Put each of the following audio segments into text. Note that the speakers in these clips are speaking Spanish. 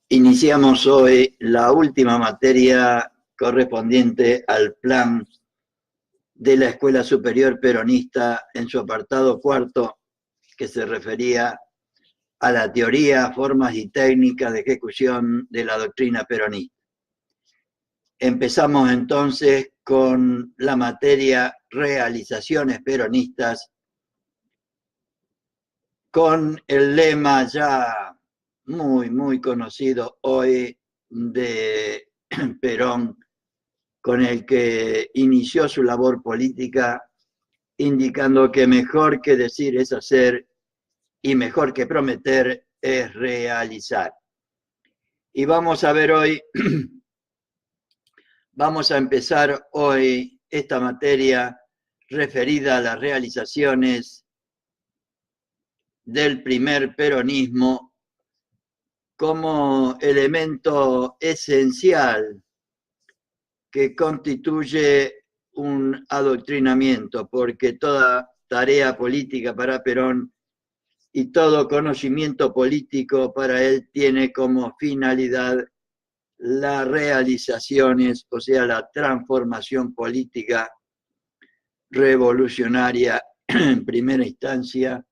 Iniciamos hoy la última materia correspondiente al plan de la Escuela Superior Peronista en su apartado cuarto, que se refería a la teoría, formas y técnicas de ejecución de la doctrina peronista. Empezamos entonces con la materia realizaciones peronistas, con el lema ya muy conocido hoy de Perón, con el que inició su labor política, indicando que mejor que decir es hacer y mejor que prometer es realizar. Y vamos a ver hoy, vamos a empezar hoy esta materia referida a las realizaciones del primer peronismo como elemento esencial que constituye un adoctrinamiento, porque toda tarea política para Perón y todo conocimiento político para él tiene como finalidad las realizaciones, o sea, la transformación política revolucionaria en primera instancia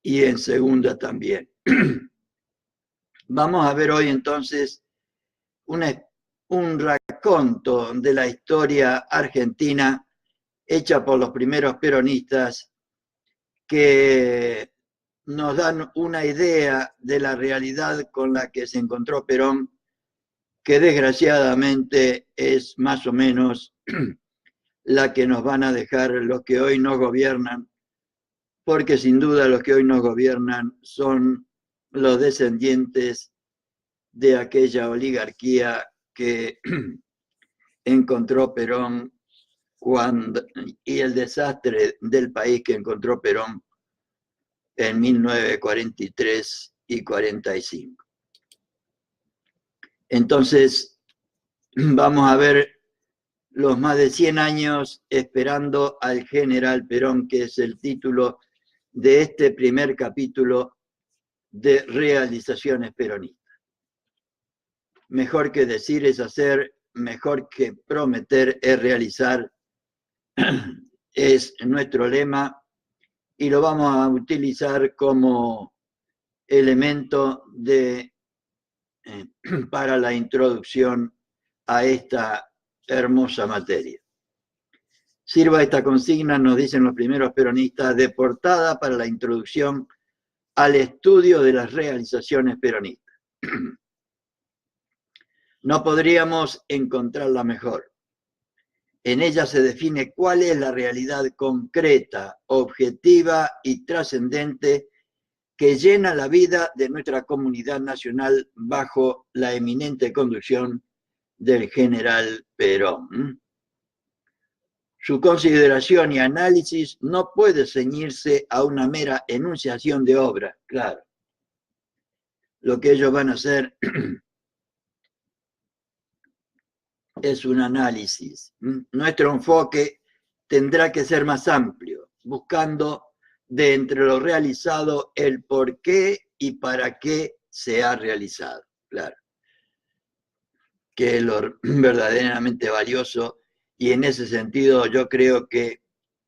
y en segunda también. Vamos a ver hoy entonces un raconto de la historia argentina hecha por los primeros peronistas que nos dan una idea de la realidad con la que se encontró Perón, que desgraciadamente es más o menos la que nos van a dejar los que hoy nos gobiernan, porque sin duda los que hoy nos gobiernan son los descendientes de aquella oligarquía que encontró Perón y el desastre del país que encontró Perón en 1943 y 45. Entonces, vamos a ver los más de 100 años esperando al general Perón, que es el título de este primer capítulo de realizaciones peronistas. Mejor que decir es hacer, mejor que prometer es realizar, es nuestro lema y lo vamos a utilizar como elemento para la introducción a esta hermosa materia. Sirva esta consigna, nos dicen los primeros peronistas, de portada para la introducción al estudio de las realizaciones peronistas. No podríamos encontrarla mejor. En ella se define cuál es la realidad concreta, objetiva y trascendente que llena la vida de nuestra comunidad nacional bajo la eminente conducción del general Perón. Su consideración y análisis no puede ceñirse a una mera enunciación de obra, claro. Lo que ellos van a hacer es un análisis. Nuestro enfoque tendrá que ser más amplio, buscando de entre lo realizado el por qué y para qué se ha realizado, claro. Que es lo verdaderamente valioso, y en ese sentido yo creo que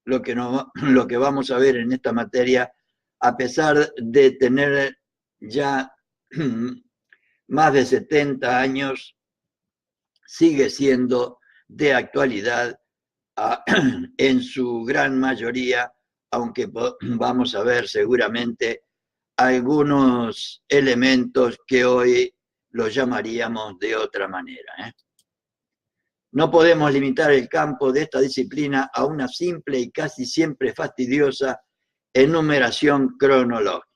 lo que vamos a ver en esta materia, a pesar de tener ya más de 70 años, sigue siendo de actualidad en su gran mayoría, aunque vamos a ver seguramente algunos elementos que hoy los llamaríamos de otra manera. No podemos limitar el campo de esta disciplina a una simple y casi siempre fastidiosa enumeración cronológica.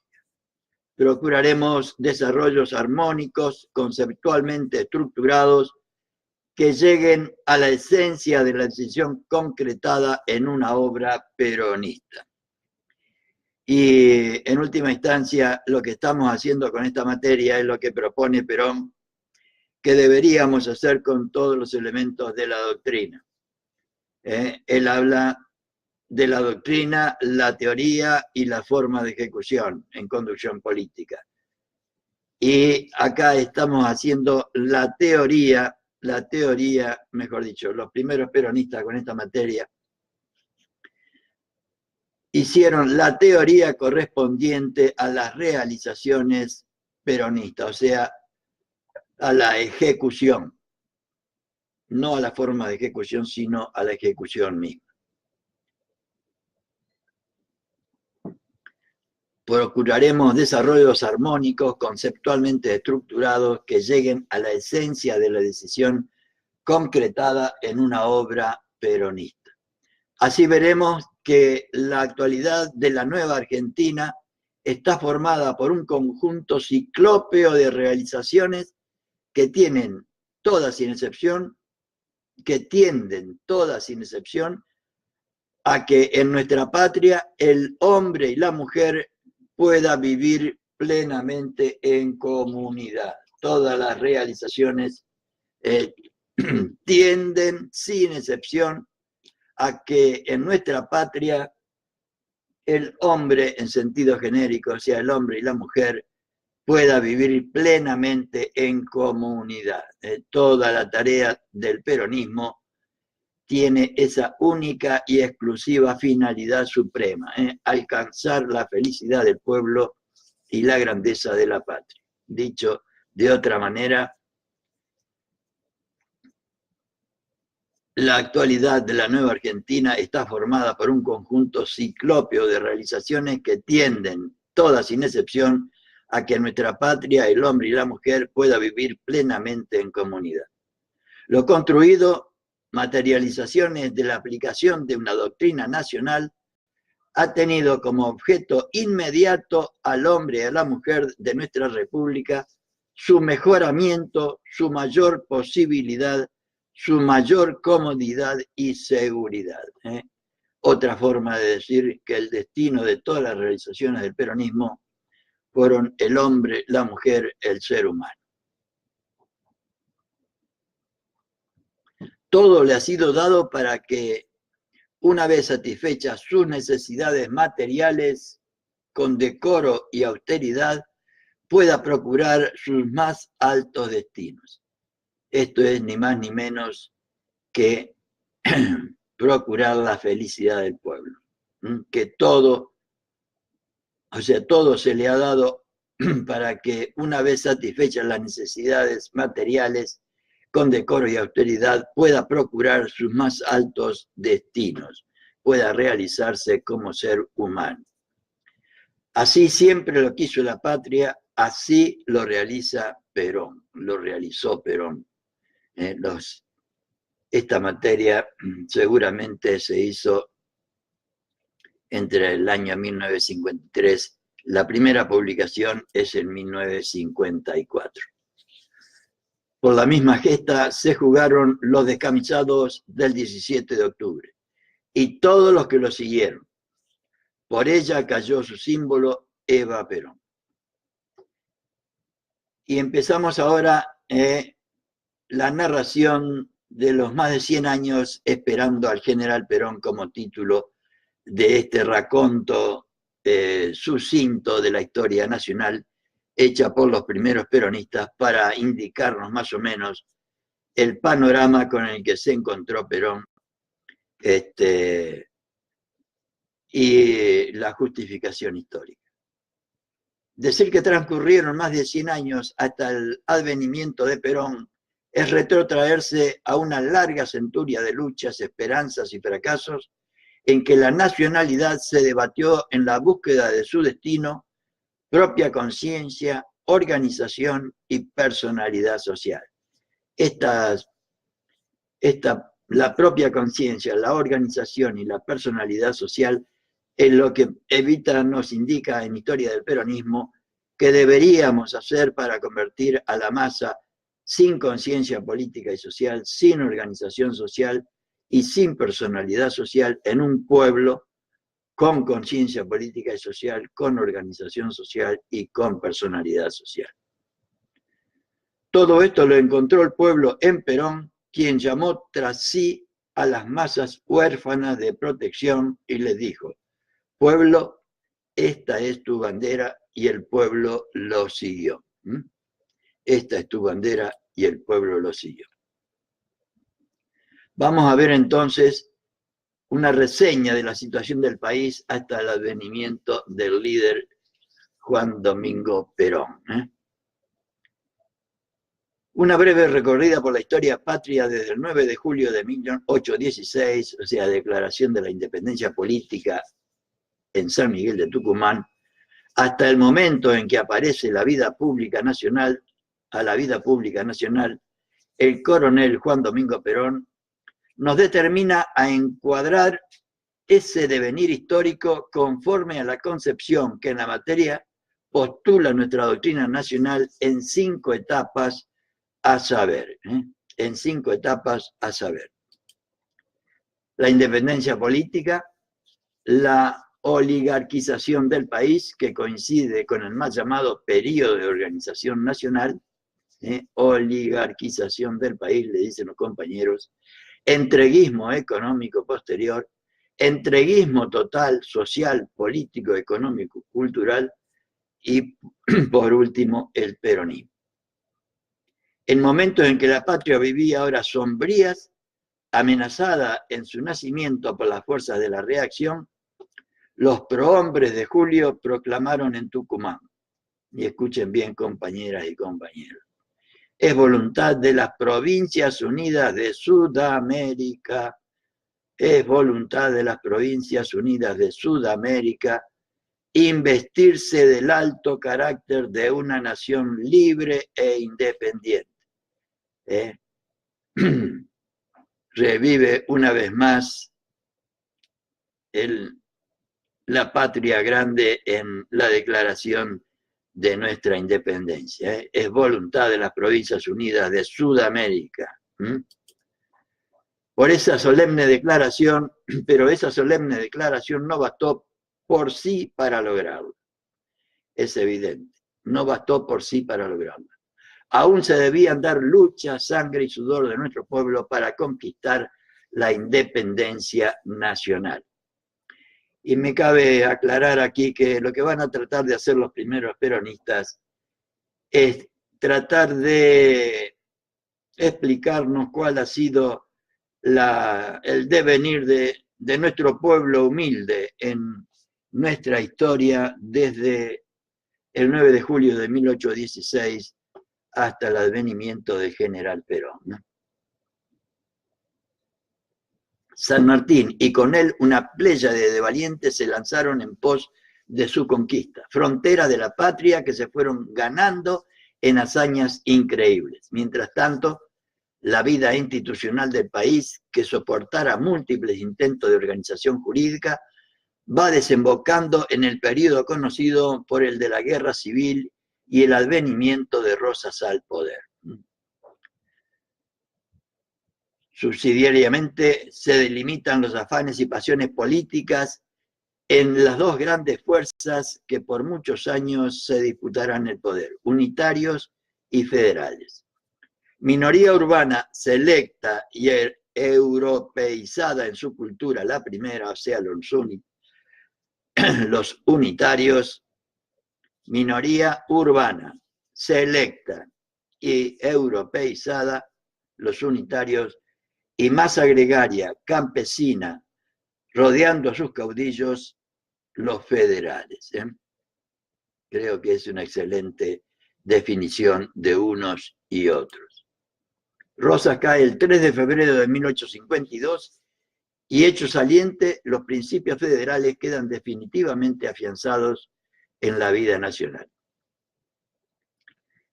Procuraremos desarrollos armónicos, conceptualmente estructurados, que lleguen a la esencia de la decisión concretada en una obra peronista. Y en última instancia, lo que estamos haciendo con esta materia es lo que propone Perón, que deberíamos hacer con todos los elementos de la doctrina. Él habla de la doctrina, la teoría y la forma de ejecución en conducción política. Y acá estamos haciendo la teoría, mejor dicho, los primeros peronistas con esta materia hicieron la teoría correspondiente a las realizaciones peronistas, o sea, a la ejecución, no a la forma de ejecución, sino a la ejecución misma. Procuraremos desarrollos armónicos, conceptualmente estructurados, que lleguen a la esencia de la decisión concretada en una obra peronista. Así veremos que la actualidad de la nueva Argentina está formada por un conjunto ciclópeo de realizaciones que tienen todas sin excepción, que tienden todas sin excepción a que en nuestra patria el hombre y la mujer pueda vivir plenamente en comunidad. Todas las realizaciones tienden sin excepción a que en nuestra patria el hombre en sentido genérico, o sea, el hombre y la mujer, pueda vivir plenamente en comunidad. Toda la tarea del peronismo tiene esa única y exclusiva finalidad suprema, alcanzar la felicidad del pueblo y la grandeza de la patria. Dicho de otra manera, la actualidad de la nueva Argentina está formada por un conjunto ciclópeo de realizaciones que tienden, todas sin excepción, a que en nuestra patria el hombre y la mujer pueda vivir plenamente en comunidad. Lo construido, materializaciones de la aplicación de una doctrina nacional, ha tenido como objeto inmediato al hombre y a la mujer de nuestra república, su mejoramiento, su mayor posibilidad, su mayor comodidad y seguridad. Otra forma de decir que el destino de todas las realizaciones del peronismo fueron el hombre, la mujer, el ser humano. Todo le ha sido dado para que, una vez satisfechas sus necesidades materiales, con decoro y austeridad, pueda procurar sus más altos destinos. Esto es ni más ni menos que procurar la felicidad del pueblo. Que todo, o sea, todo se le ha dado para que, una vez satisfechas las necesidades materiales, con decoro y austeridad, pueda procurar sus más altos destinos, pueda realizarse como ser humano. Así siempre lo quiso la patria, así lo realiza Perón, lo realizó Perón. Esta materia seguramente se hizo entre el año 1953, la primera publicación es en 1954. Por la misma gesta se jugaron los descamisados del 17 de octubre y todos los que lo siguieron. Por ella cayó su símbolo, Eva Perón. Y empezamos ahora la narración de los más de 100 años esperando al general Perón como título de este raconto sucinto de la historia nacional hecha por los primeros peronistas para indicarnos más o menos el panorama con el que se encontró Perón y la justificación histórica. Decir que transcurrieron más de 100 años hasta el advenimiento de Perón es retrotraerse a una larga centuria de luchas, esperanzas y fracasos en que la nacionalidad se debatió en la búsqueda de su destino, propia conciencia, organización y personalidad social. La propia conciencia, la organización y la personalidad social es lo que Evita nos indica en Historia del Peronismo que deberíamos hacer para convertir a la masa sin conciencia política y social, sin organización social y sin personalidad social en un pueblo con conciencia política y social, con organización social y con personalidad social. Todo esto lo encontró el pueblo en Perón, quien llamó tras sí a las masas huérfanas de protección y les dijo: pueblo, esta es tu bandera, y el pueblo lo siguió. Esta es tu bandera, y el pueblo lo siguió. Vamos a ver entonces una reseña de la situación del país hasta el advenimiento del líder Juan Domingo Perón. Una breve recorrida por la historia patria desde el 9 de julio de 1816, o sea, declaración de la independencia política en San Miguel de Tucumán, hasta el momento en que aparece la vida pública nacional, a la vida pública nacional, el coronel Juan Domingo Perón nos determina a encuadrar ese devenir histórico conforme a la concepción que en la materia postula nuestra doctrina nacional en 5 etapas a saber, en 5 etapas a saber. La independencia política, la oligarquización del país, que coincide con el más llamado periodo de organización nacional, oligarquización del país, le dicen los compañeros, entreguismo económico posterior, entreguismo total, social, político, económico, cultural, y por último, el peronismo. En momentos en que la patria vivía horas sombrías, amenazada en su nacimiento por las fuerzas de la reacción, los prohombres de Julio proclamaron en Tucumán, y escuchen bien, compañeras y compañeros, es voluntad de las Provincias Unidas de Sudamérica, es voluntad de las Provincias Unidas de Sudamérica investirse del alto carácter de una nación libre e independiente. Revive una vez más la patria grande en la declaración de nuestra independencia. Es voluntad de las Provincias Unidas de Sudamérica. Por esa solemne declaración, pero esa solemne declaración no bastó por sí para lograrlo. Es evidente, no bastó por sí para lograrlo. Aún se debían dar lucha, sangre y sudor de nuestro pueblo para conquistar la independencia nacional. Y me cabe aclarar aquí que lo que van a tratar de hacer los primeros peronistas es tratar de explicarnos cuál ha sido el devenir de nuestro pueblo humilde en nuestra historia desde el 9 de julio de 1816 hasta el advenimiento del general Perón, ¿no? San Martín y con él una pléyade de valientes se lanzaron en pos de su conquista, frontera de la patria que se fueron ganando en hazañas increíbles. Mientras tanto, la vida institucional del país, que soportara múltiples intentos de organización jurídica, va desembocando en el periodo conocido por el de la Guerra Civil y el advenimiento de Rosas al poder. Subsidiariamente se delimitan los afanes y pasiones políticas en las dos grandes fuerzas que por muchos años se disputarán el poder, unitarios y federales. Minoría urbana selecta y europeizada en su cultura, la primera, o sea, los unitarios, minoría urbana selecta y europeizada, los unitarios, y masa gregaria, campesina, rodeando a sus caudillos, los federales. Creo que es una excelente definición de unos y otros. Rosas cae el 3 de febrero de 1852 y hecho saliente, los principios federales quedan definitivamente afianzados en la vida nacional.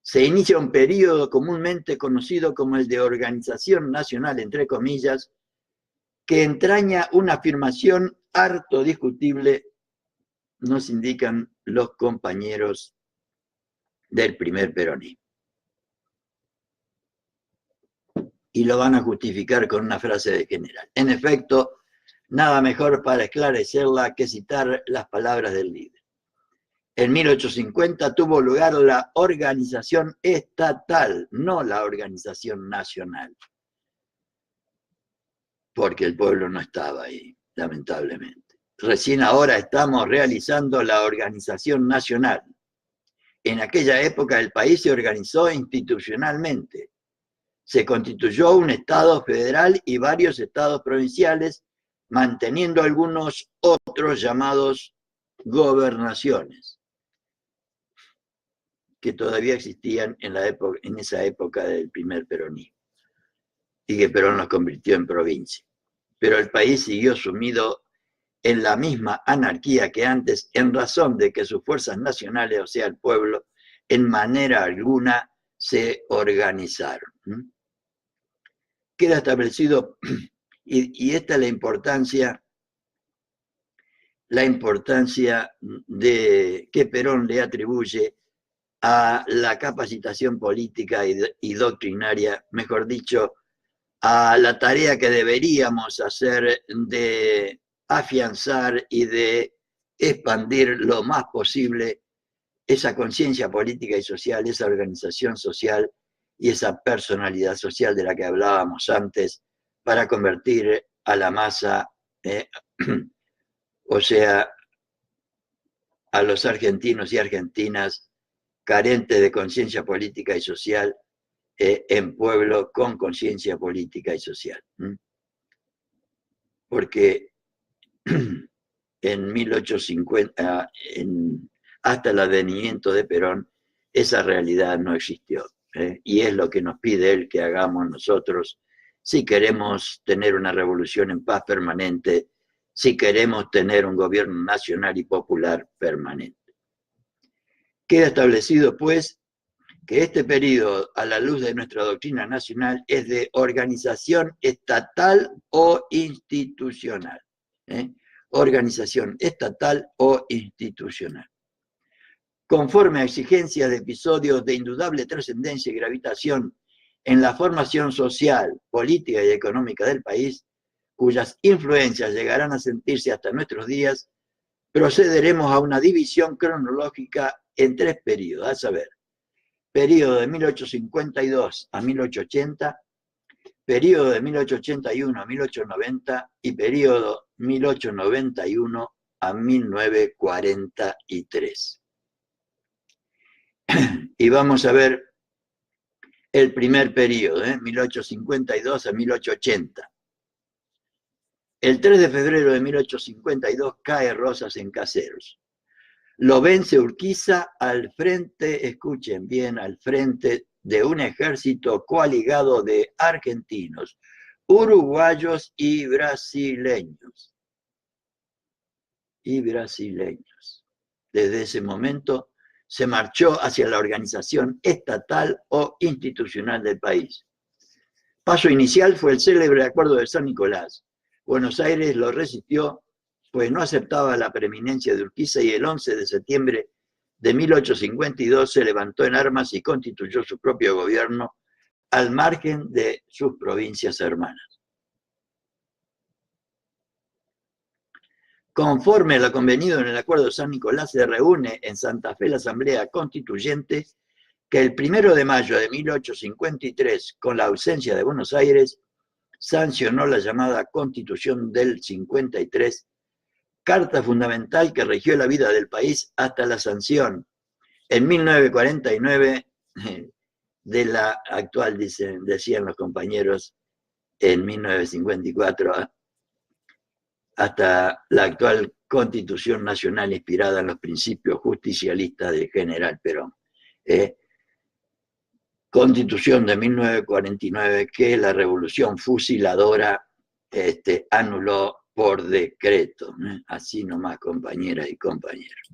Se inicia un periodo comúnmente conocido como el de organización nacional, entre comillas, que entraña una afirmación harto discutible, nos indican los compañeros del primer peronismo. Y lo van a justificar con una frase de general. En efecto, nada mejor para esclarecerla que citar las palabras del líder. En 1850 tuvo lugar la organización estatal, no la organización nacional, porque el pueblo no estaba ahí, lamentablemente. Recién ahora estamos realizando la organización nacional. en aquella época el país se organizó institucionalmente. Se constituyó un Estado federal y varios estados provinciales, manteniendo algunos otros llamados gobernaciones, que todavía existían en esa época del primer peronismo, y que Perón los convirtió en provincia. Pero el país siguió sumido en la misma anarquía que antes, en razón de que sus fuerzas nacionales, o sea, el pueblo, en manera alguna se organizaron. Queda establecido, y esta es la importancia de que Perón le atribuye a la capacitación política y doctrinaria, mejor dicho, a la tarea que deberíamos hacer de afianzar y de expandir lo más posible esa conciencia política y social, esa organización social y esa personalidad social de la que hablábamos antes, para convertir a la masa, o sea, a los argentinos y argentinas carentes de conciencia política y social, en pueblo con conciencia política y social. Porque en 1850, hasta el advenimiento de Perón, esa realidad no existió. Y es lo que nos pide él que hagamos nosotros si queremos tener una revolución en paz permanente, si queremos tener un gobierno nacional y popular permanente. Queda establecido, pues, que este periodo, a la luz de nuestra doctrina nacional, es de organización estatal o institucional. Organización estatal o institucional. Conforme a exigencias de episodios de indudable trascendencia y gravitación en la formación social, política y económica del país, cuyas influencias llegarán a sentirse hasta nuestros días, procederemos a una división cronológica en 3 periodos, a saber, periodo de 1852 a 1880, periodo de 1881 a 1890 y periodo 1891 a 1943. Y vamos a ver el primer periodo, 1852 a 1880. El 3 de febrero de 1852 cae Rosas en Caseros. Lo vence Urquiza al frente, escuchen bien, al frente de un ejército coaligado de argentinos, uruguayos y brasileños. Desde ese momento se marchó hacia la organización estatal o institucional del país. Paso inicial fue el célebre Acuerdo de San Nicolás. Buenos Aires lo resistió, pues no aceptaba la preeminencia de Urquiza, y el 11 de septiembre de 1852 se levantó en armas y constituyó su propio gobierno al margen de sus provincias hermanas. Conforme a lo convenido en el Acuerdo de San Nicolás, se reúne en Santa Fe la Asamblea Constituyente, que el 1 de mayo de 1853, con la ausencia de Buenos Aires, sancionó la llamada Constitución del 53, carta fundamental que regió la vida del país hasta la sanción en 1949 de la actual, decían los compañeros, en 1954, hasta la actual Constitución Nacional inspirada en los principios justicialistas del general Perón. Constitución de 1949 que la revolución fusiladora anuló por decreto. Así nomás, compañeras y compañeros.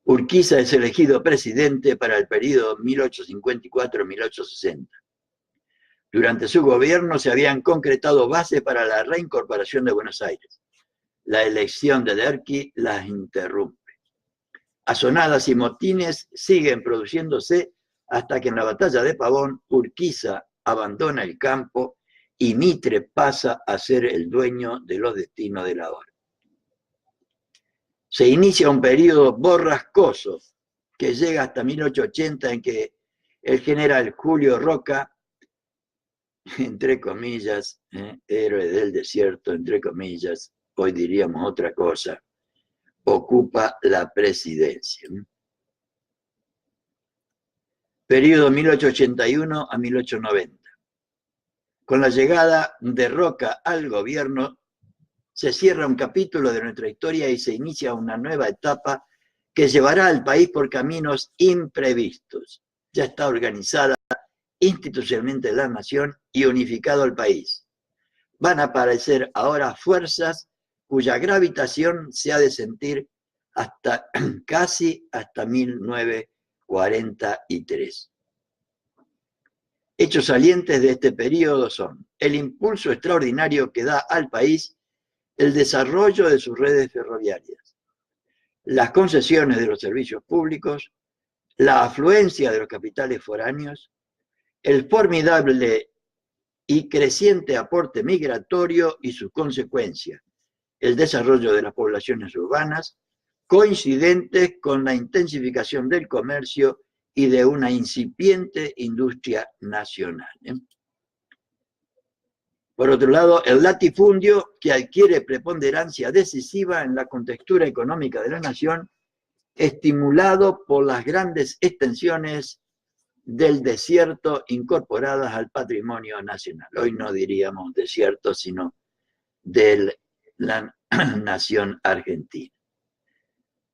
Urquiza es elegido presidente para el periodo 1854-1860. Durante su gobierno se habían concretado bases para la reincorporación de Buenos Aires. La elección de Derqui las interrumpe. Azonadas y motines siguen produciéndose hasta que en la batalla de Pavón, Urquiza abandona el campo y Mitre pasa a ser el dueño de los destinos de la orden. Se inicia un periodo borrascoso que llega hasta 1880, en que el general Julio Roca, entre comillas, héroe del desierto, entre comillas, hoy diríamos otra cosa, ocupa la presidencia. periodo 1881 a 1890. Con la llegada de Roca al gobierno, se cierra un capítulo de nuestra historia y se inicia una nueva etapa que llevará al país por caminos imprevistos. Ya está organizada institucionalmente la nación y unificado el país. Van a aparecer ahora fuerzas cuya gravitación se ha de sentir casi hasta 1943. Hechos salientes de este periodo son el impulso extraordinario que da al país el desarrollo de sus redes ferroviarias, las concesiones de los servicios públicos, la afluencia de los capitales foráneos, el formidable y creciente aporte migratorio y sus consecuencias, el desarrollo de las poblaciones urbanas, coincidentes con la intensificación del comercio y de una incipiente industria nacional. Por otro lado, el latifundio, que adquiere preponderancia decisiva en la contextura económica de la nación, estimulado por las grandes extensiones del desierto incorporadas al patrimonio nacional. Hoy no diríamos desierto, sino de la nación argentina.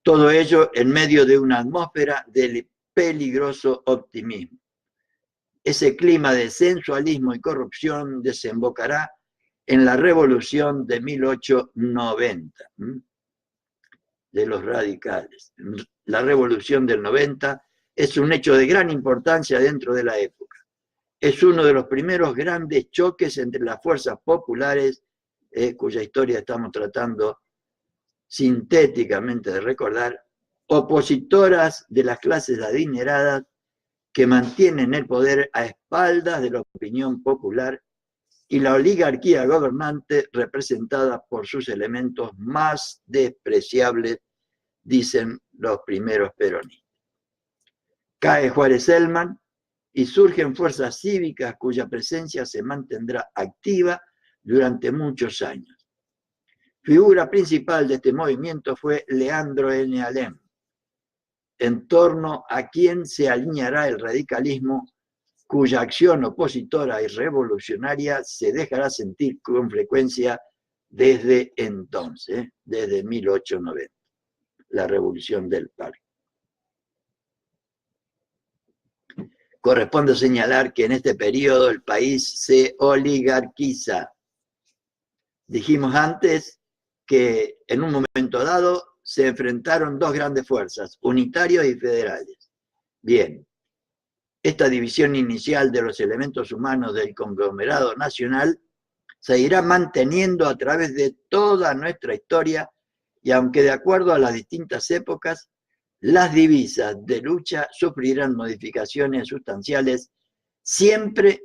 Todo ello en medio de una atmósfera de peligroso optimismo. Ese clima de sensualismo y corrupción desembocará en la revolución de 1890, de los radicales. La revolución del 90 es un hecho de gran importancia dentro de la época. Es uno de los primeros grandes choques entre las fuerzas populares, cuya historia estamos tratando sintéticamente de recordar, opositoras de las clases adineradas que mantienen el poder a espaldas de la opinión popular, y la oligarquía gobernante representada por sus elementos más despreciables, dicen los primeros peronistas. Cae Juárez Celman y surgen fuerzas cívicas cuya presencia se mantendrá activa durante muchos años. Figura principal de este movimiento fue Leandro N. Alem, en torno a quien se alineará el radicalismo, cuya acción opositora y revolucionaria se dejará sentir con frecuencia desde entonces, desde 1890, la Revolución del Parque. Corresponde señalar que en este periodo el país se oligarquiza. Dijimos antes que en un momento dado se enfrentaron dos grandes fuerzas, unitarios y federales. Bien, esta división inicial de los elementos humanos del conglomerado nacional se irá manteniendo a través de toda nuestra historia, y aunque de acuerdo a las distintas épocas, las divisas de lucha sufrirán modificaciones sustanciales, siempre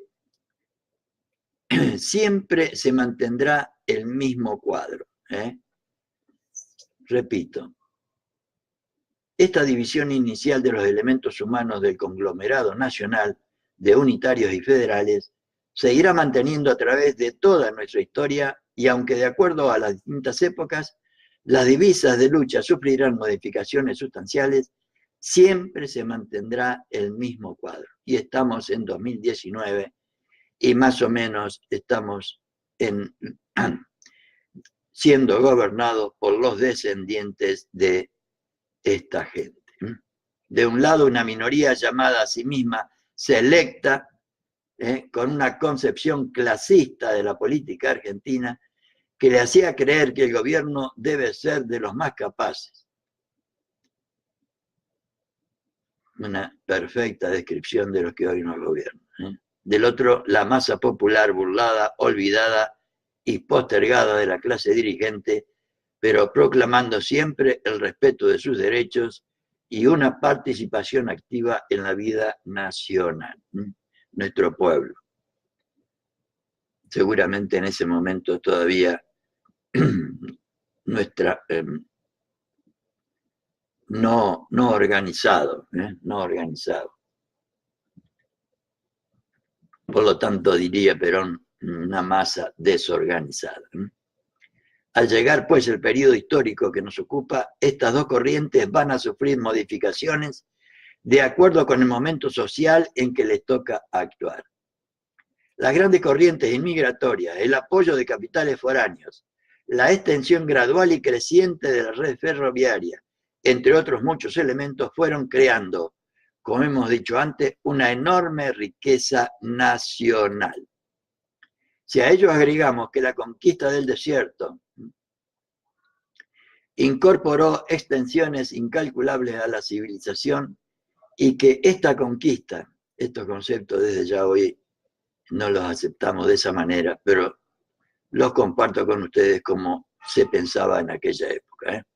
se mantendrá el mismo cuadro. Repito, esta división inicial de los elementos humanos del conglomerado nacional de unitarios y federales se irá manteniendo a través de toda nuestra historia, y aunque de acuerdo a las distintas épocas, las divisas de lucha sufrirán modificaciones sustanciales, siempre se mantendrá el mismo cuadro. Y estamos en 2019 y más o menos estamos siendo gobernados por los descendientes de esta gente. De un lado, una minoría llamada a sí misma selecta, con una concepción clasista de la política argentina, que le hacía creer que el gobierno debe ser de los más capaces. Una perfecta descripción de los que hoy nos gobiernan. Del otro, la masa popular burlada, olvidada y postergada de la clase dirigente, pero proclamando siempre el respeto de sus derechos y una participación activa en la vida nacional. Nuestro pueblo. Seguramente en ese momento todavía no organizado, no organizado. Por lo tanto, diría Perón, una masa desorganizada. Al llegar, pues, el periodo histórico que nos ocupa, estas dos corrientes van a sufrir modificaciones de acuerdo con el momento social en que les toca actuar. Las grandes corrientes inmigratorias, el apoyo de capitales foráneos, la extensión gradual y creciente de la red ferroviaria, entre otros muchos elementos, fueron creando, como hemos dicho antes, una enorme riqueza nacional. Si a ello agregamos que la conquista del desierto incorporó extensiones incalculables a la civilización y que esta conquista, estos conceptos desde ya hoy no los aceptamos de esa manera, pero los comparto con ustedes como se pensaba en aquella época,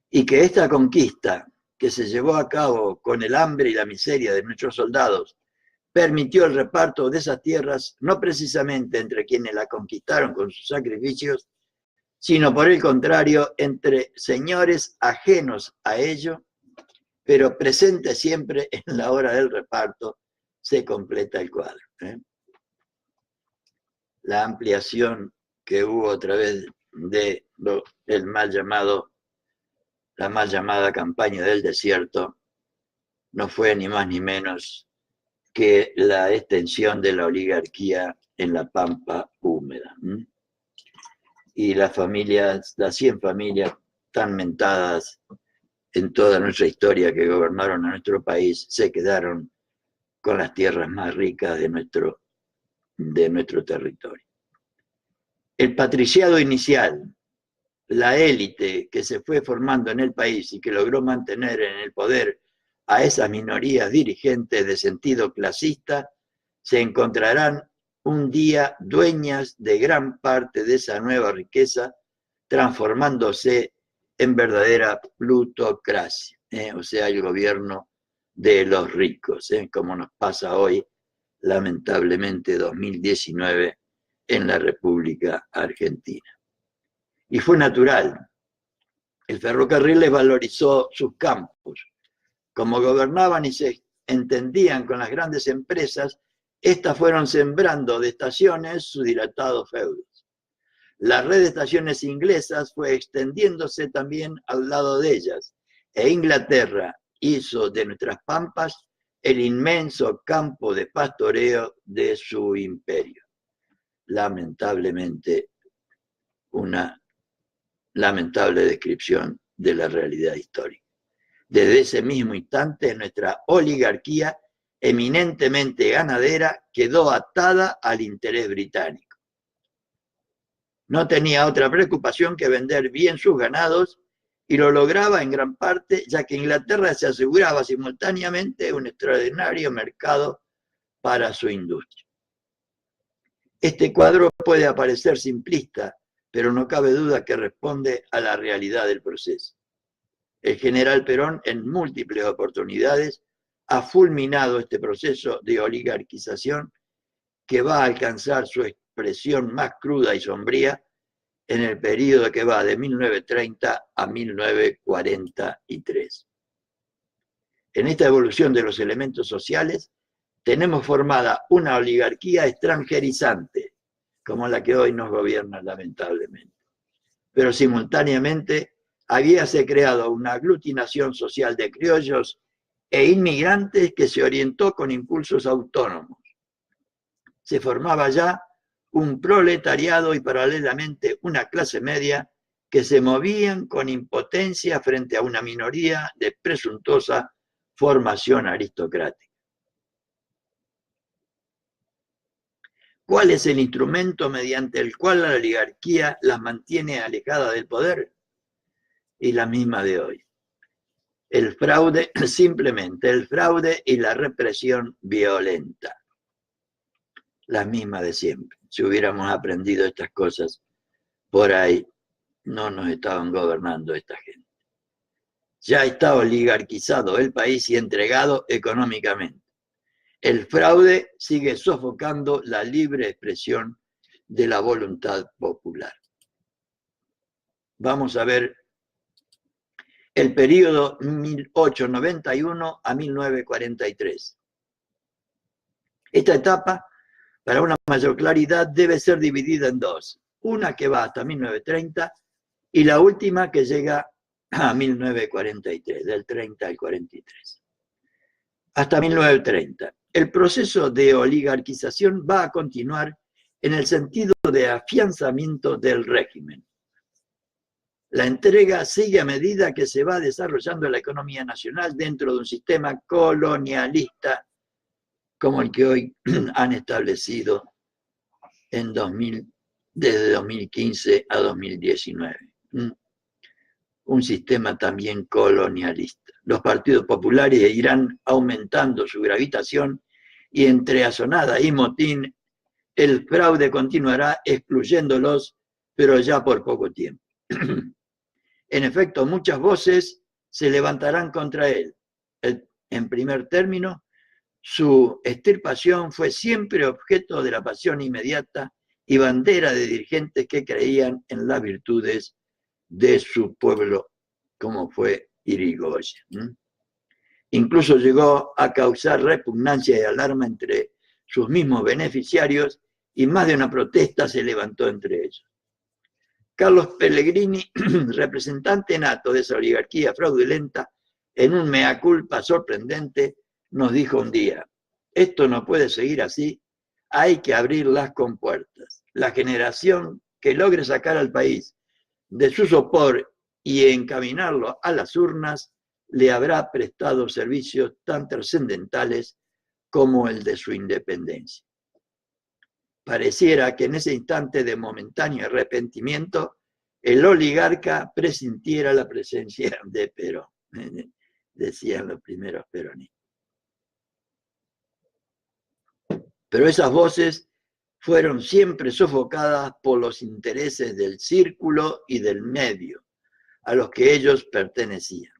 y que esta conquista que se llevó a cabo con el hambre y la miseria de nuestros soldados permitió el reparto de esas tierras no precisamente entre quienes la conquistaron con sus sacrificios, sino por el contrario entre señores ajenos a ello, pero presentes siempre en la hora del reparto, se completa el cuadro. La ampliación que hubo a través de la mal llamada campaña del desierto no fue ni más ni menos que la extensión de la oligarquía en la pampa húmeda. Y las 100 familias tan mentadas en toda nuestra historia que gobernaron a nuestro país, se quedaron con las tierras más ricas de nuestro territorio. El patriciado inicial, la élite que se fue formando en el país y que logró mantener en el poder a esas minorías dirigentes de sentido clasista, se encontrarán un día dueñas de gran parte de esa nueva riqueza, transformándose en verdadera plutocracia, o sea, el gobierno de los ricos, como nos pasa hoy, lamentablemente 2019, en la República Argentina. Y fue natural. El ferrocarril les valorizó sus campos. Como gobernaban y se entendían con las grandes empresas, estas fueron sembrando de estaciones sus dilatados feudos. La red de estaciones inglesas fue extendiéndose también al lado de ellas, e Inglaterra hizo de nuestras pampas el inmenso campo de pastoreo de su imperio. Lamentablemente, una lamentable descripción de la realidad histórica. Desde ese mismo instante, nuestra oligarquía eminentemente ganadera quedó atada al interés británico. No tenía otra preocupación que vender bien sus ganados y lo lograba en gran parte ya que Inglaterra se aseguraba simultáneamente un extraordinario mercado para su industria. Este cuadro puede parecer simplista, pero no cabe duda que responde a la realidad del proceso. El general Perón, en múltiples oportunidades, ha fulminado este proceso de oligarquización que va a alcanzar su expresión más cruda y sombría en el periodo que va de 1930 a 1943. En esta evolución de los elementos sociales, tenemos formada una oligarquía extranjerizante, como la que hoy nos gobierna lamentablemente. Pero simultáneamente habíase creado una aglutinación social de criollos e inmigrantes que se orientó con impulsos autónomos. Se formaba ya un proletariado y paralelamente una clase media que se movían con impotencia frente a una minoría de presuntuosa formación aristocrática. ¿Cuál es el instrumento mediante el cual la oligarquía las mantiene alejadas del poder? Y la misma de hoy. El fraude, simplemente el fraude y la represión violenta. La misma de siempre. Si hubiéramos aprendido estas cosas, por ahí no nos estaban gobernando esta gente. Ya está oligarquizado el país y entregado económicamente. El fraude sigue sofocando la libre expresión de la voluntad popular. Vamos a ver el periodo 1891 a 1943. Esta etapa, para una mayor claridad, debe ser dividida en dos. Una que va hasta 1930 y la última que llega a 1943, del 30 al 43. hasta 1930. El proceso de oligarquización va a continuar en el sentido de afianzamiento del régimen. La entrega sigue a medida que se va desarrollando la economía nacional dentro de un sistema colonialista como el que hoy han establecido desde 2015 a 2019. Un sistema también colonialista. Los partidos populares irán aumentando su gravitación y entre asonada y motín el fraude continuará excluyéndolos, pero ya por poco tiempo. En efecto, muchas voces se levantarán contra él. En primer término, su extirpación fue siempre objeto de la pasión inmediata y bandera de dirigentes que creían en las virtudes de su pueblo, como fue Irigoyen. Incluso llegó a causar repugnancia y alarma entre sus mismos beneficiarios y más de una protesta se levantó entre ellos. Carlos Pellegrini, representante nato de esa oligarquía fraudulenta, en un mea culpa sorprendente, nos dijo un día: esto no puede seguir así, hay que abrir las compuertas. La generación que logre sacar al país de su sopor y encaminarlo a las urnas le habrá prestado servicios tan trascendentales como el de su independencia. Pareciera que en ese instante de momentáneo arrepentimiento, el oligarca presintiera la presencia de Perón, decían los primeros peronistas. Pero esas voces fueron siempre sofocadas por los intereses del círculo y del medio, a los que ellos pertenecían,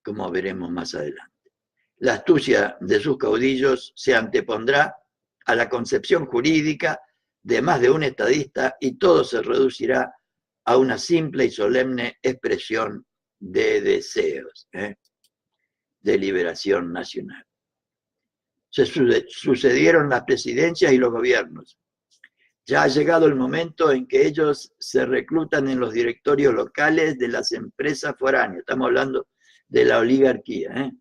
como veremos más adelante. La astucia de sus caudillos se antepondrá a la concepción jurídica de más de un estadista y todo se reducirá a una simple y solemne expresión de deseos, de liberación nacional. Se sucedieron las presidencias y los gobiernos. Ya ha llegado el momento en que ellos se reclutan en los directorios locales de las empresas foráneas. Estamos hablando de la oligarquía.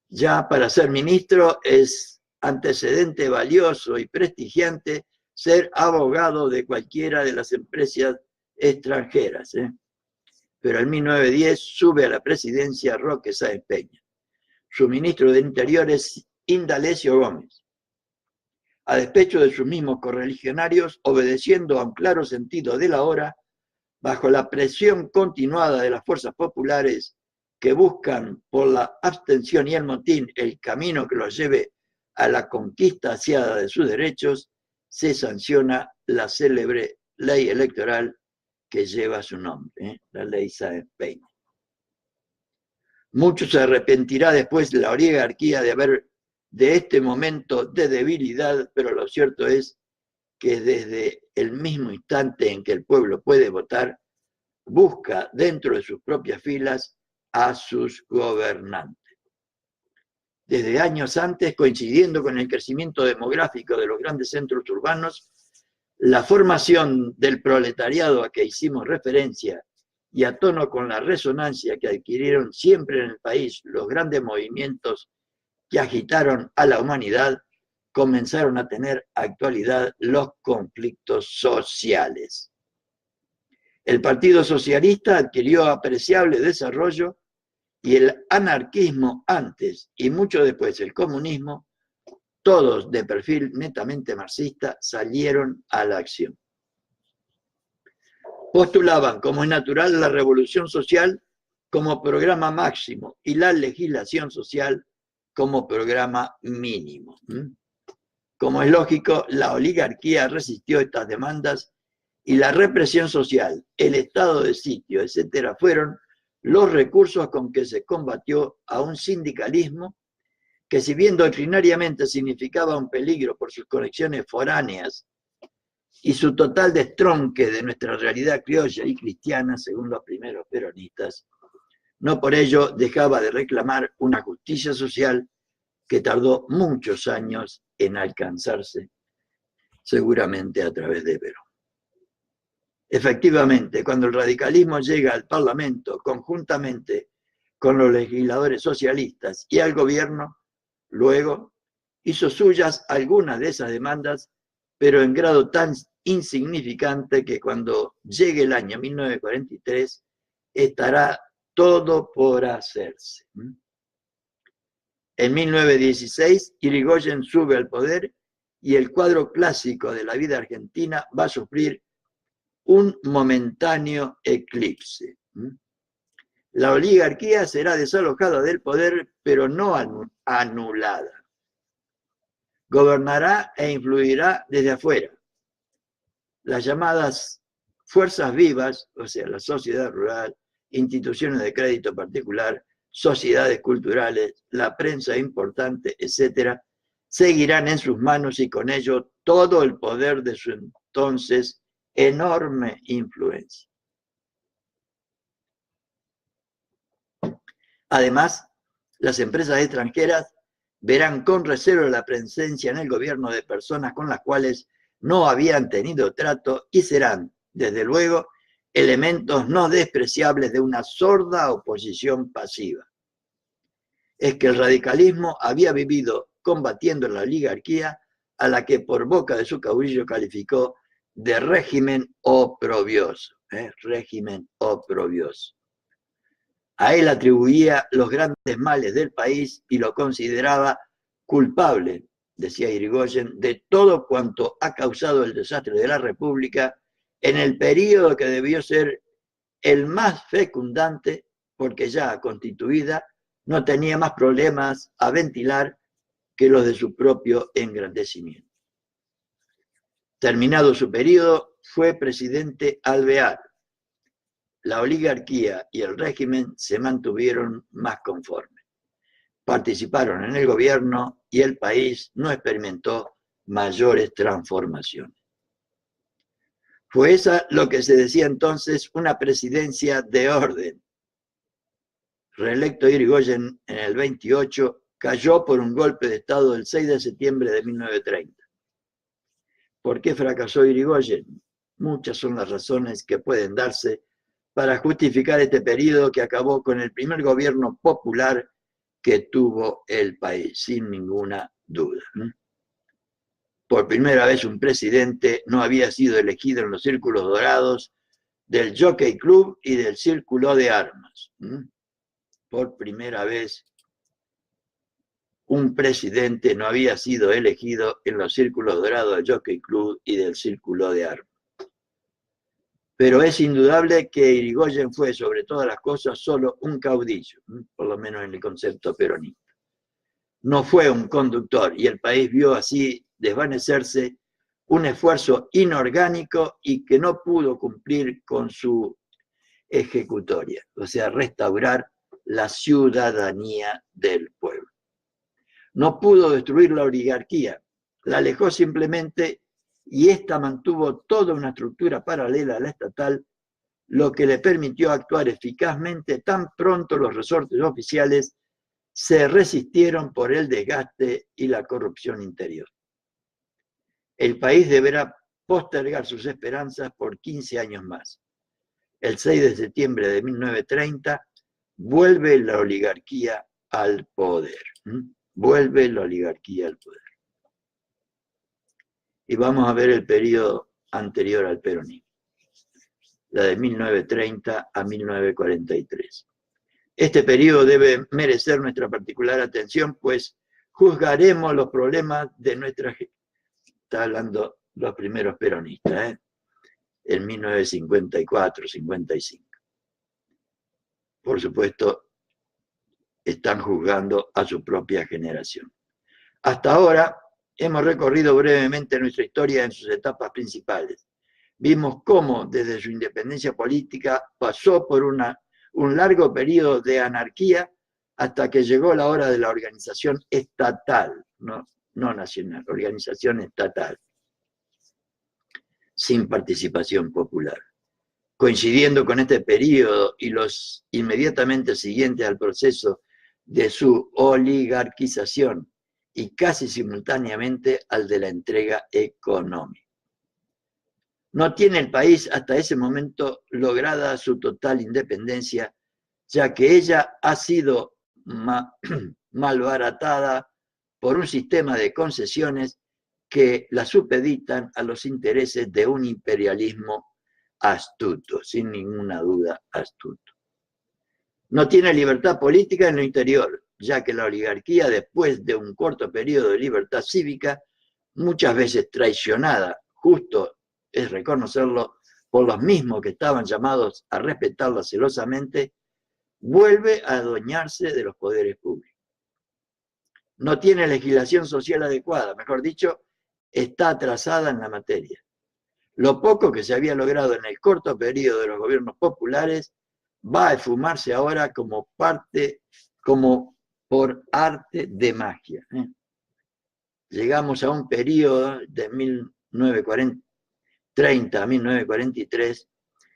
Ya para ser ministro es antecedente valioso y prestigiante ser abogado de cualquiera de las empresas extranjeras. Pero en 1910 sube a la presidencia Roque Sáenz Peña. Su ministro de Interior es Indalecio Gómez. A despecho de sus mismos correligionarios, obedeciendo a un claro sentido de la hora, bajo la presión continuada de las fuerzas populares que buscan por la abstención y el motín el camino que los lleve a la conquista ansiada de sus derechos, se sanciona la célebre ley electoral que lleva su nombre, la ley Sáenz Peña. Mucho se arrepentirá después la oligarquía de este momento de debilidad, pero lo cierto es que desde el mismo instante en que el pueblo puede votar, busca dentro de sus propias filas a sus gobernantes. Desde años antes, coincidiendo con el crecimiento demográfico de los grandes centros urbanos, la formación del proletariado a que hicimos referencia y a tono con la resonancia que adquirieron siempre en el país los grandes movimientos que agitaron a la humanidad, comenzaron a tener actualidad los conflictos sociales. El Partido Socialista adquirió apreciable desarrollo y el anarquismo antes y mucho después el comunismo, todos de perfil netamente marxista, salieron a la acción. Postulaban, como es natural, la revolución social como programa máximo y la legislación social como programa mínimo. Como es lógico, la oligarquía resistió estas demandas y la represión social, el estado de sitio, etcétera, fueron los recursos con que se combatió a un sindicalismo que, si bien doctrinariamente significaba un peligro por sus conexiones foráneas y su total destronque de nuestra realidad criolla y cristiana, según los primeros peronistas, no por ello dejaba de reclamar una justicia social que tardó muchos años en alcanzarse, seguramente a través de Perón. Efectivamente, cuando el radicalismo llega al Parlamento conjuntamente con los legisladores socialistas y al gobierno, luego, hizo suyas algunas de esas demandas, pero en grado tan insignificante que cuando llegue el año 1943 estará todo por hacerse. En 1916, Irigoyen sube al poder y el cuadro clásico de la vida argentina va a sufrir un momentáneo eclipse. La oligarquía será desalojada del poder, pero no anulada. Gobernará e influirá desde afuera. Las llamadas fuerzas vivas, o sea, la sociedad rural, instituciones de crédito particular, sociedades culturales, la prensa importante, etc., seguirán en sus manos y con ello todo el poder de su entonces enorme influencia. Además, las empresas extranjeras verán con recelo la presencia en el gobierno de personas con las cuales no habían tenido trato y serán, desde luego, elementos no despreciables de una sorda oposición pasiva. Es que el radicalismo había vivido combatiendo la oligarquía, a la que por boca de su caudillo calificó de régimen oprobioso. Régimen oprobioso. A él atribuía los grandes males del país y lo consideraba culpable, decía Irigoyen, de todo cuanto ha causado el desastre de la República en el periodo que debió ser el más fecundante, porque ya constituida no tenía más problemas a ventilar que los de su propio engrandecimiento. Terminado su periodo, fue presidente alvear. La oligarquía y el régimen se mantuvieron más conformes. Participaron en el gobierno y el país no experimentó mayores transformaciones. Fue esa lo que se decía entonces una presidencia de orden. Reelecto Irigoyen en el 28, cayó por un golpe de Estado el 6 de septiembre de 1930. ¿Por qué fracasó Irigoyen? Muchas son las razones que pueden darse para justificar este periodo que acabó con el primer gobierno popular que tuvo el país, sin ninguna duda. Por primera vez un presidente no había sido elegido en los círculos dorados del Jockey Club y del Círculo de Armas. Por primera vez un presidente no había sido elegido en los círculos dorados del Jockey Club y del Círculo de Armas. Pero es indudable que Irigoyen fue, sobre todas las cosas, solo un caudillo, por lo menos en el concepto peronista. No fue un conductor, y el país vio así desvanecerse un esfuerzo inorgánico y que no pudo cumplir con su ejecutoria, o sea, restaurar la ciudadanía del pueblo. No pudo destruir la oligarquía, la alejó simplemente y ésta mantuvo toda una estructura paralela a la estatal, lo que le permitió actuar eficazmente tan pronto los resortes oficiales se resistieron por el desgaste y la corrupción interior. El país deberá postergar sus esperanzas por 15 años más. El 6 de septiembre de 1930 vuelve la oligarquía al poder. Vuelve la oligarquía al poder. Y vamos a ver el periodo anterior al peronismo, la de 1930 a 1943. Este periodo debe merecer nuestra particular atención, pues juzgaremos los problemas de nuestra gente. Está hablando los primeros peronistas, en 1954-55. Por supuesto, están juzgando a su propia generación. Hasta ahora hemos recorrido brevemente nuestra historia en sus etapas principales. Vimos cómo desde su independencia política pasó por un largo periodo de anarquía hasta que llegó la hora de la organización estatal, no nacional, organización estatal, sin participación popular. Coincidiendo con este periodo y los inmediatamente siguientes al proceso de su oligarquización y casi simultáneamente al de la entrega económica. No tiene el país hasta ese momento lograda su total independencia, ya que ella ha sido malbaratada por un sistema de concesiones que la supeditan a los intereses de un imperialismo astuto, sin ninguna duda astuto. No tiene libertad política en lo interior, ya que la oligarquía, después de un corto periodo de libertad cívica, muchas veces traicionada, justo es reconocerlo, por los mismos que estaban llamados a respetarla celosamente, vuelve a adueñarse de los poderes públicos. No tiene legislación social adecuada, mejor dicho, está atrasada en la materia. Lo poco que se había logrado en el corto periodo de los gobiernos populares va a esfumarse ahora como por arte de magia. Llegamos a un periodo de 1930 a 1943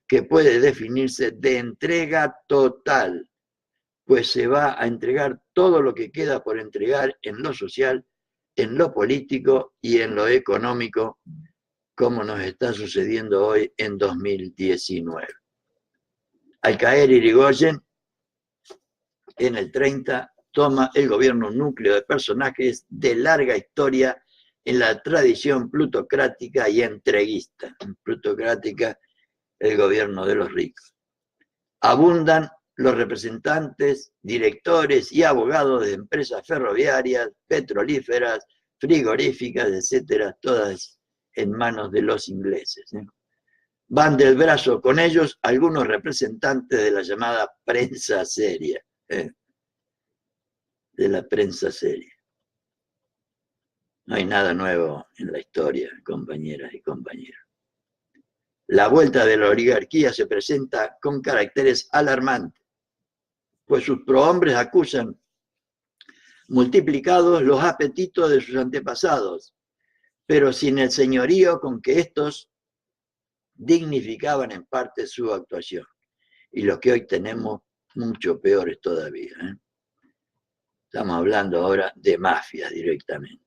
que puede definirse de entrega total, pues se va a entregar todo lo que queda por entregar en lo social, en lo político y en lo económico, como nos está sucediendo hoy en 2019. Al caer Irigoyen, en el 30, toma el gobierno un núcleo de personajes de larga historia en la tradición plutocrática y entreguista. Plutocrática, el gobierno de los ricos. Abundan los representantes, directores y abogados de empresas ferroviarias, petrolíferas, frigoríficas, etcétera, todas en manos de los ingleses. Van del brazo con ellos algunos representantes de la llamada prensa seria. De la prensa seria. No hay nada nuevo en la historia, compañeras y compañeros. La vuelta de la oligarquía se presenta con caracteres alarmantes, pues sus prohombres acusan multiplicados los apetitos de sus antepasados, pero sin el señorío con que estos dignificaban en parte su actuación. Y lo que hoy tenemos, mucho peores todavía. Estamos hablando ahora de mafias directamente.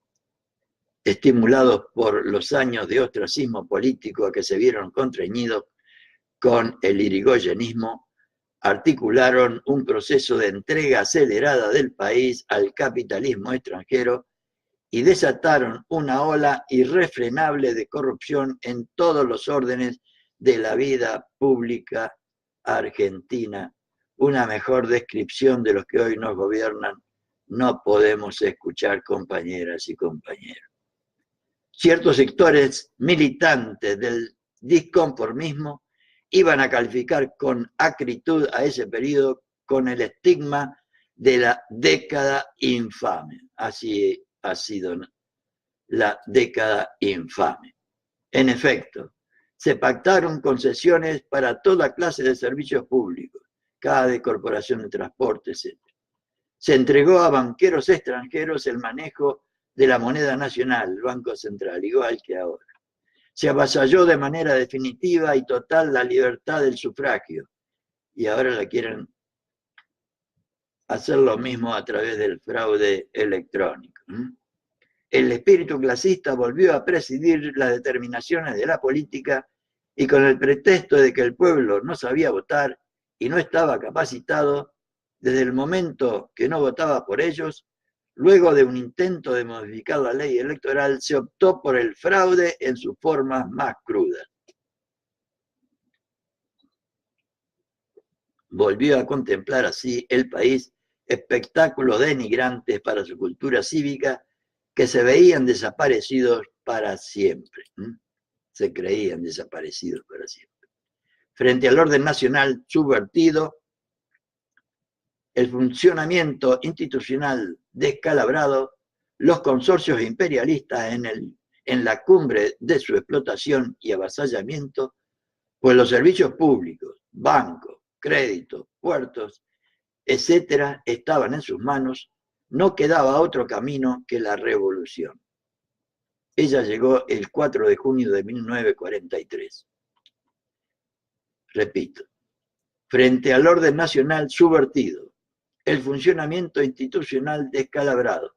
Estimulados por los años de ostracismo político a que se vieron contrañidos con el irigoyenismo, articularon un proceso de entrega acelerada del país al capitalismo extranjero y desataron una ola irrefrenable de corrupción en todos los órdenes de la vida pública argentina. Una mejor descripción de los que hoy nos gobiernan no podemos escuchar, compañeras y compañeros. Ciertos sectores militantes del disconformismo iban a calificar con acritud a ese periodo con el estigma de la década infame. Así ha sido la década infame. En efecto, se pactaron concesiones para toda clase de servicios públicos, cada corporación de transporte, etc. Se entregó a banqueros extranjeros el manejo de la moneda nacional, el Banco Central, igual que ahora. Se avasalló de manera definitiva y total la libertad del sufragio, y ahora la quieren hacer lo mismo a través del fraude electrónico. El espíritu clasista volvió a presidir las determinaciones de la política y con el pretexto de que el pueblo no sabía votar y no estaba capacitado, desde el momento que no votaba por ellos, luego de un intento de modificar la ley electoral, se optó por el fraude en sus formas más crudas. Volvió a contemplar así el país espectáculos denigrantes para su cultura cívica que se veían desaparecidos para siempre. Se creían desaparecidos para siempre. Frente al orden nacional subvertido, el funcionamiento institucional descalabrado, los consorcios imperialistas en la cumbre de su explotación y avasallamiento, pues los servicios públicos, bancos, créditos, puertos, etcétera, estaban en sus manos, no quedaba otro camino que la revolución. Ella llegó el 4 de junio de 1943. Repito, frente al orden nacional subvertido, el funcionamiento institucional descalabrado,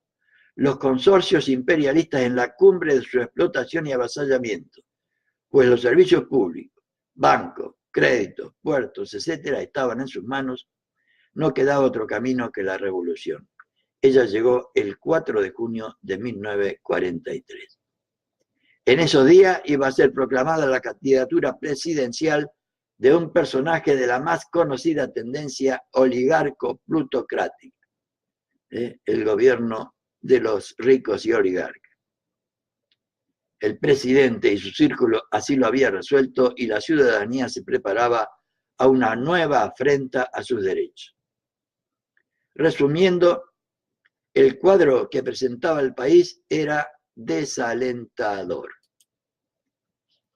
los consorcios imperialistas en la cumbre de su explotación y avasallamiento, pues los servicios públicos, bancos, créditos, puertos, etcétera, estaban en sus manos, no quedaba otro camino que la revolución. Ella llegó el 4 de junio de 1943. En esos días iba a ser proclamada la candidatura presidencial de un personaje de la más conocida tendencia oligarco-plutocrática, el gobierno de los ricos y oligarcas. El presidente y su círculo así lo había resuelto y la ciudadanía se preparaba a una nueva afrenta a sus derechos. Resumiendo, el cuadro que presentaba el país era desalentador.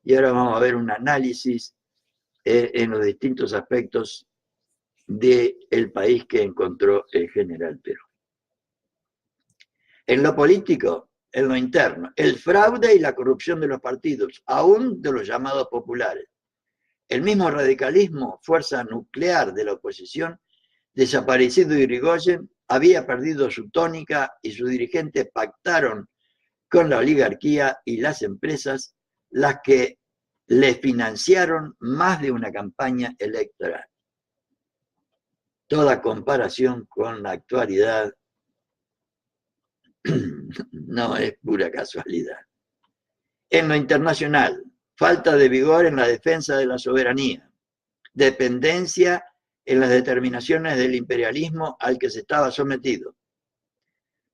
Y ahora vamos a ver un análisis en los distintos aspectos del país que encontró el general Perón. En lo político, en lo interno, el fraude y la corrupción de los partidos, aún de los llamados populares. El mismo radicalismo, fuerza nuclear de la oposición, desaparecido Irigoyen, había perdido su tónica y sus dirigentes pactaron con la oligarquía y las empresas, las que le financiaron más de una campaña electoral. Toda comparación con la actualidad no es pura casualidad. En lo internacional, falta de vigor en la defensa de la soberanía, dependencia en las determinaciones del imperialismo al que se estaba sometido.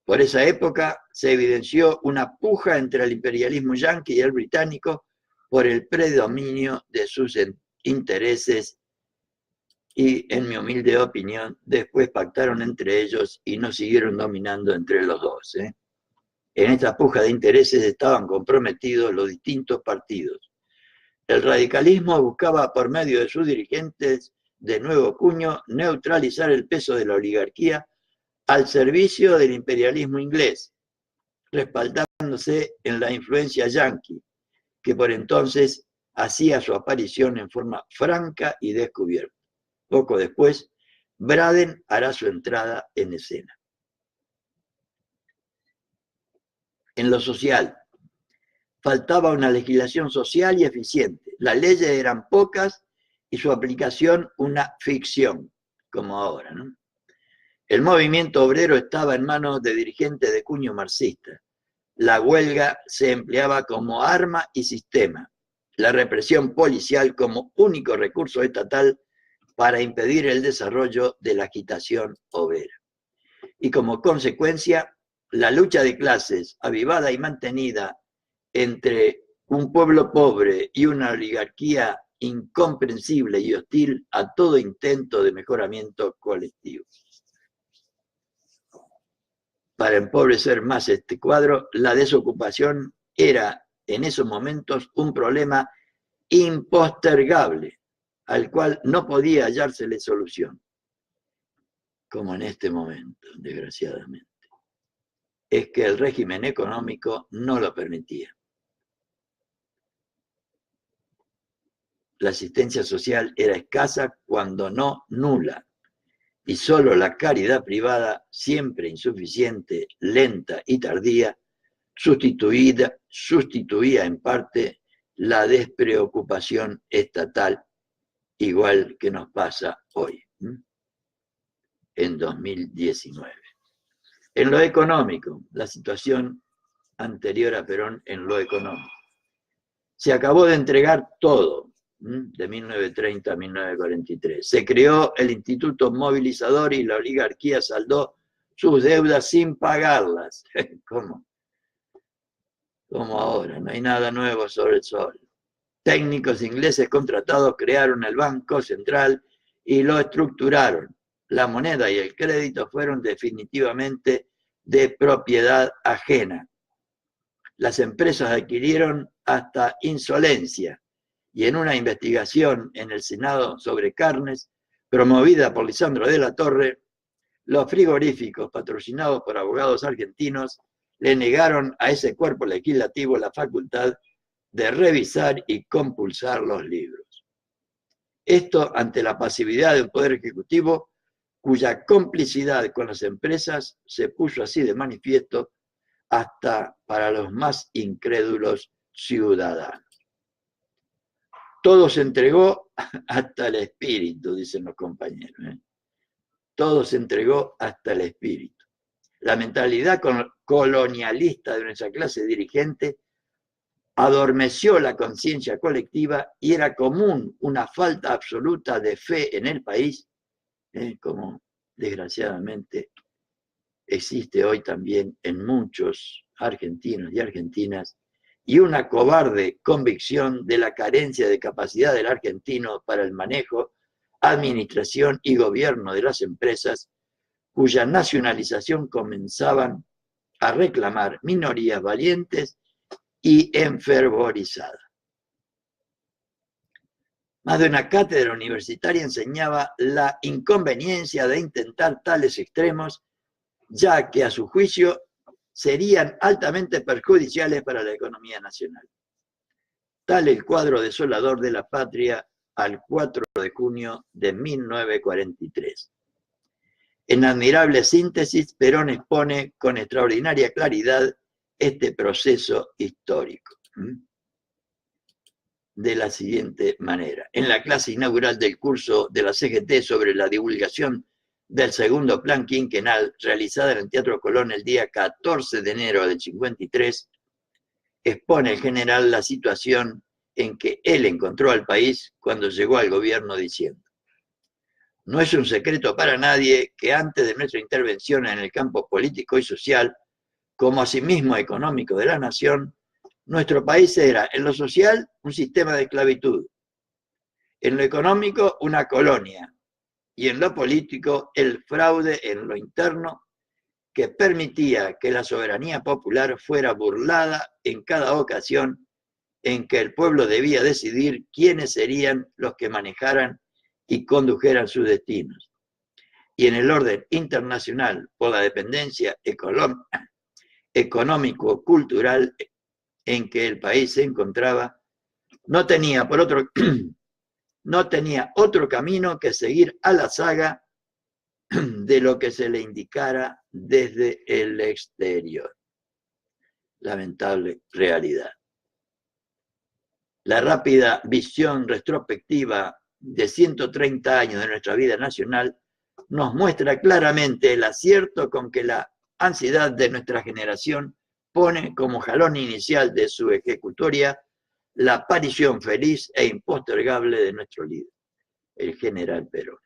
Por esa época se evidenció una puja entre el imperialismo yanqui y el británico por el predominio de sus intereses y, en mi humilde opinión, después pactaron entre ellos y no siguieron dominando entre los dos. En esta puja de intereses estaban comprometidos los distintos partidos. El radicalismo buscaba, por medio de sus dirigentes de nuevo cuño, neutralizar el peso de la oligarquía al servicio del imperialismo inglés, respaldándose en la influencia yanqui, que por entonces hacía su aparición en forma franca y descubierta. Poco después, Braden hará su entrada en escena. En lo social, faltaba una legislación social y eficiente. Las leyes eran pocas y su aplicación una ficción, como ahora, ¿no? El movimiento obrero estaba en manos de dirigentes de cuño marxista. La huelga se empleaba como arma y sistema. La represión policial como único recurso estatal para impedir el desarrollo de la agitación obrera. Y como consecuencia, la lucha de clases, avivada y mantenida entre un pueblo pobre y una oligarquía incomprensible y hostil a todo intento de mejoramiento colectivo. Para empobrecer más este cuadro, la desocupación era en esos momentos un problema impostergable, al cual no podía hallársele solución, como en este momento, desgraciadamente. Es que el régimen económico no lo permitía. La asistencia social era escasa, cuando no nula, y solo la caridad privada, siempre insuficiente, lenta y tardía, sustituía en parte la despreocupación estatal, igual que nos pasa hoy, en 2019. En lo económico, la situación anterior a Perón en lo económico. Se acabó de entregar todo, de 1930 a 1943. Se creó el Instituto Movilizador y la oligarquía saldó sus deudas sin pagarlas. ¿Cómo? Como ahora, no hay nada nuevo sobre el sol. Técnicos ingleses contratados crearon el Banco Central y lo estructuraron. La moneda y el crédito fueron definitivamente de propiedad ajena. Las empresas adquirieron hasta insolencia y en una investigación en el Senado sobre carnes, promovida por Lisandro de la Torre, los frigoríficos patrocinados por abogados argentinos le negaron a ese cuerpo legislativo la facultad de revisar y compulsar los libros. Esto ante la pasividad del Poder Ejecutivo, cuya complicidad con las empresas se puso así de manifiesto hasta para los más incrédulos ciudadanos. Todo se entregó hasta el espíritu, dicen los compañeros. todo se entregó hasta el espíritu. La mentalidad colonialista de nuestra clase dirigente adormeció la conciencia colectiva y era común una falta absoluta de fe en el país, como desgraciadamente existe hoy también en muchos argentinos y argentinas, y una cobarde convicción de la carencia de capacidad del argentino para el manejo, administración y gobierno de las empresas, cuya nacionalización comenzaban a reclamar minorías valientes y enfervorizadas. Más de una cátedra universitaria enseñaba la inconveniencia de intentar tales extremos, ya que a su juicio serían altamente perjudiciales para la economía nacional. Tal el cuadro desolador de la patria al 4 de junio de 1943. En admirable síntesis, Perón expone con extraordinaria claridad este proceso histórico de la siguiente manera. En la clase inaugural del curso de la CGT sobre la divulgación del segundo plan quinquenal, realizada en el Teatro Colón el día 14 de enero del 53, expone el general la situación en que él encontró al país cuando llegó al gobierno diciendo: no es un secreto para nadie que antes de nuestra intervención en el campo político y social, como asimismo económico de la nación, nuestro país era, en lo social, un sistema de esclavitud, en lo económico, una colonia, y en lo político, el fraude en lo interno que permitía que la soberanía popular fuera burlada en cada ocasión en que el pueblo debía decidir quiénes serían los que manejaran y condujeran sus destinos. Y en el orden internacional, por la dependencia económico-cultural en que el país se encontraba, no tenía otro camino que seguir a la saga de lo que se le indicara desde el exterior. Lamentable realidad. La rápida visión retrospectiva de 130 años de nuestra vida nacional nos muestra claramente el acierto con que la ansiedad de nuestra generación pone como jalón inicial de su ejecutoria la aparición feliz e impostergable de nuestro líder, el general Perón.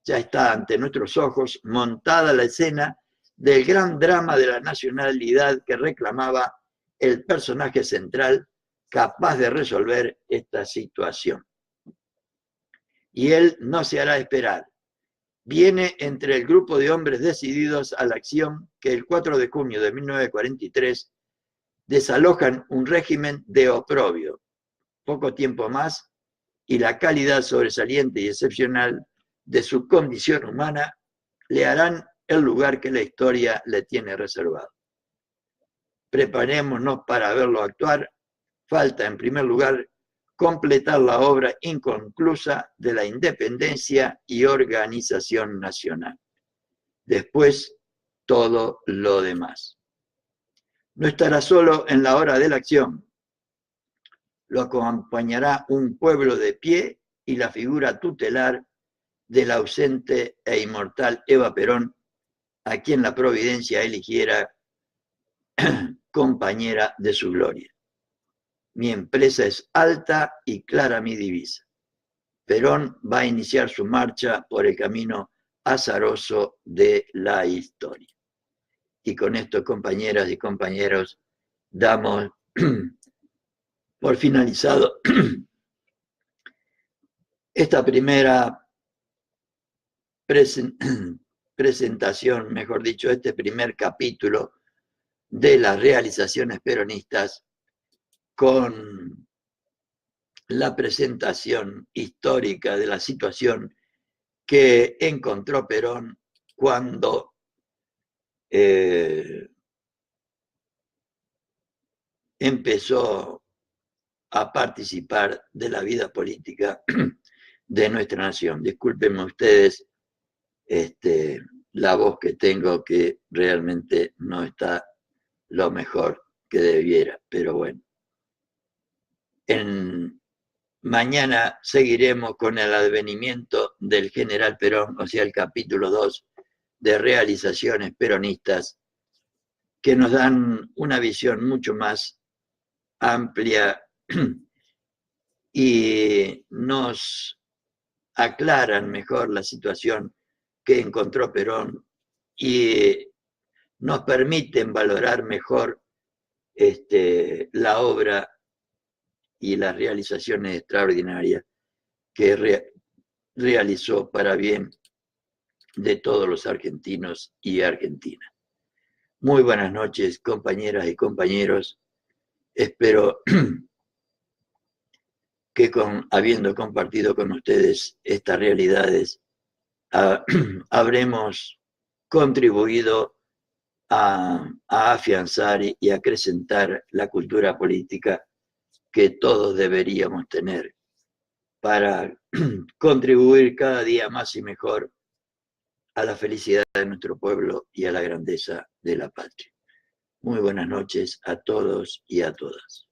Ya está ante nuestros ojos montada la escena del gran drama de la nacionalidad que reclamaba el personaje central capaz de resolver esta situación. Y él no se hará esperar. Viene entre el grupo de hombres decididos a la acción que el 4 de junio de 1943 desalojan un régimen de oprobio. Poco tiempo más y la calidad sobresaliente y excepcional de su condición humana le harán el lugar que la historia le tiene reservado. Preparémonos para verlo actuar. Falta, en primer lugar, completar la obra inconclusa de la independencia y organización nacional. Después, todo lo demás. No estará solo en la hora de la acción. Lo acompañará un pueblo de pie y la figura tutelar de la ausente e inmortal Eva Perón, a quien la providencia eligiera compañera de su gloria. Mi empresa es alta y clara mi divisa. Perón va a iniciar su marcha por el camino azaroso de la historia. Y con esto, compañeras y compañeros, damos por finalizado esta primera presentación, mejor dicho, este primer capítulo de las realizaciones peronistas con la presentación histórica de la situación que encontró Perón cuando empezó a participar de la vida política de nuestra nación. Discúlpenme ustedes la voz que tengo, que realmente no está lo mejor que debiera, pero bueno. En Mañana seguiremos con el advenimiento del general Perón, o sea, el capítulo 2 de realizaciones peronistas, que nos dan una visión mucho más amplia y nos aclaran mejor la situación que encontró Perón y nos permiten valorar mejor la obra y las realizaciones extraordinarias que realizó para bien de todos los argentinos y argentinas. Muy buenas noches, compañeras y compañeros. Espero que habiendo compartido con ustedes estas realidades, habremos contribuido a afianzar y acrecentar la cultura política que todos deberíamos tener para contribuir cada día más y mejor a la felicidad de nuestro pueblo y a la grandeza de la patria. Muy buenas noches a todos y a todas.